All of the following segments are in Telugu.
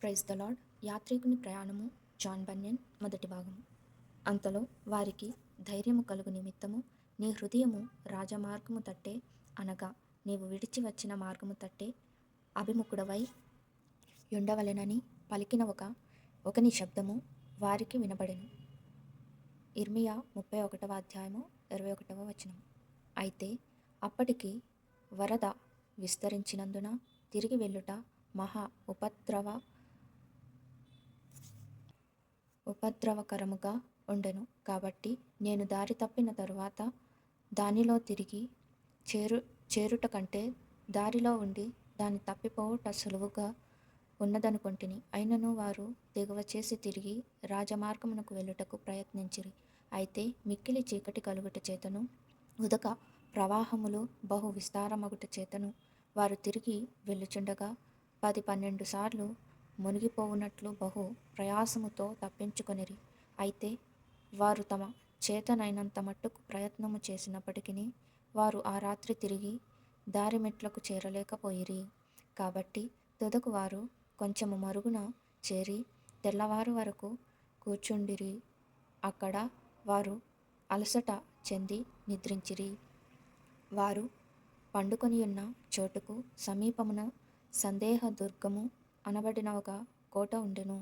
Praise the lord. యాత్రికుని ప్రయాణము, జాన్ బన్యన్. మొదటి భాగము. అంతలో వారికి ధైర్యము కలుగు నిమిత్తము, నీ హృదయము రాజమార్గము తట్టే, అనగా నీవు విడిచి వచ్చిన మార్గము తట్టే అభిముఖుడవై ఉండవలెనని పలికిన ఒకని శబ్దము వారికి వినబడెను. ఇర్మియా 31వ అధ్యాయము 21వ వచనం. అయితే అప్పటికి వరద విస్తరించినందున తిరిగి వెళ్ళుట మహా ఉపద్రవకరముగా ఉండెను. కాబట్టి నేను దారి తప్పిన తరువాత దానిలో తిరిగి చేరుట కంటే దారిలో ఉండి దాని తప్పిపోవుట సులువుగా ఉన్నదనుకొంటిని. అయినను వారు దిగువ చేసి తిరిగి రాజమార్గమునకు వెళ్ళుటకు ప్రయత్నించిరి. అయితే మిక్కిలి చీకటి కలుగుట చేతను ఉదక ప్రవాహములు బహు విస్తారమగుట చేతను వారు తిరిగి వెళ్ళుచుండగా 10-12 సార్లు మునిగిపోవునట్లు బహు ప్రయాసముతో తప్పించుకొనిరి. అయితే వారు తమ చేతనైనంత మట్టుకు ప్రయత్నము చేసినప్పటికీ వారు ఆ రాత్రి తిరిగి దారి మెట్లకు చేరలేకపోయిరి. కాబట్టి తుదకు వారు కొంచెము మరుగున చేరి తెల్లవారు వరకు కూర్చుండిరి. అక్కడ వారు అలసట చెంది నిద్రించిరి. వారు పండుకొనియున్న చోటుకు సమీపమున సందేహ దుర్గము అనబడిన ఒక కోట ఉండెను.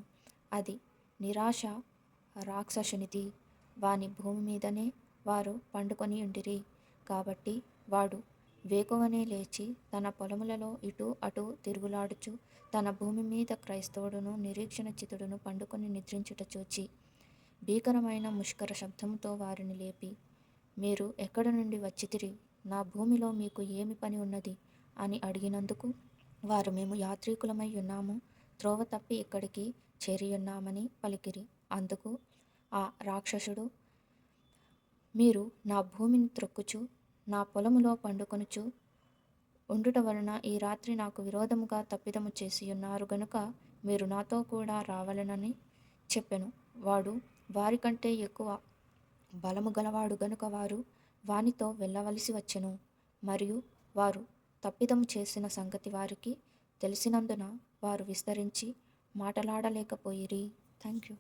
అది నిరాశ రాక్షసునిది. వాని భూమి మీదనే వారు పండుకొని ఉండిరి. కాబట్టి వాడు వేకువనే లేచి తన పొలములలో ఇటు అటు తిరుగులాడుచు తన భూమి మీద క్రైస్తవుడును నిరీక్షణ చితుడును పండుకొని నిద్రించుట చూచి భీకరమైన ముష్కర శబ్దముతో వారిని లేపి, మీరు ఎక్కడ నుండి వచ్చితిరి? నా భూమిలో మీకు ఏమి పని ఉన్నది అని అడిగినందుకు వారు, మేము యాత్రికులమై ఉన్నాము, త్రోవ తప్పి ఇక్కడికి చేరియున్నామని పలికిరి. అందుకు ఆ రాక్షసుడు, మీరు నా భూమిని త్రొక్కుచు నా పొలములో పండుకొనుచు ఉండుట వలన ఈ రాత్రి నాకు విరోధముగా తప్పిదము చేసియున్నారు గనుక మీరు నాతో కూడా రావలెనని చెప్పెను. వాడు వారికంటే ఎక్కువ బలము గలవాడు గనుక వారు వానితో వెళ్ళవలసి వచ్చెను. మరియు వారు తప్పిదము చేసిన సంగతి వారికి తెలిసినందున వారు విస్తరించి మాటలాడలేకపోయిరి. Thank you.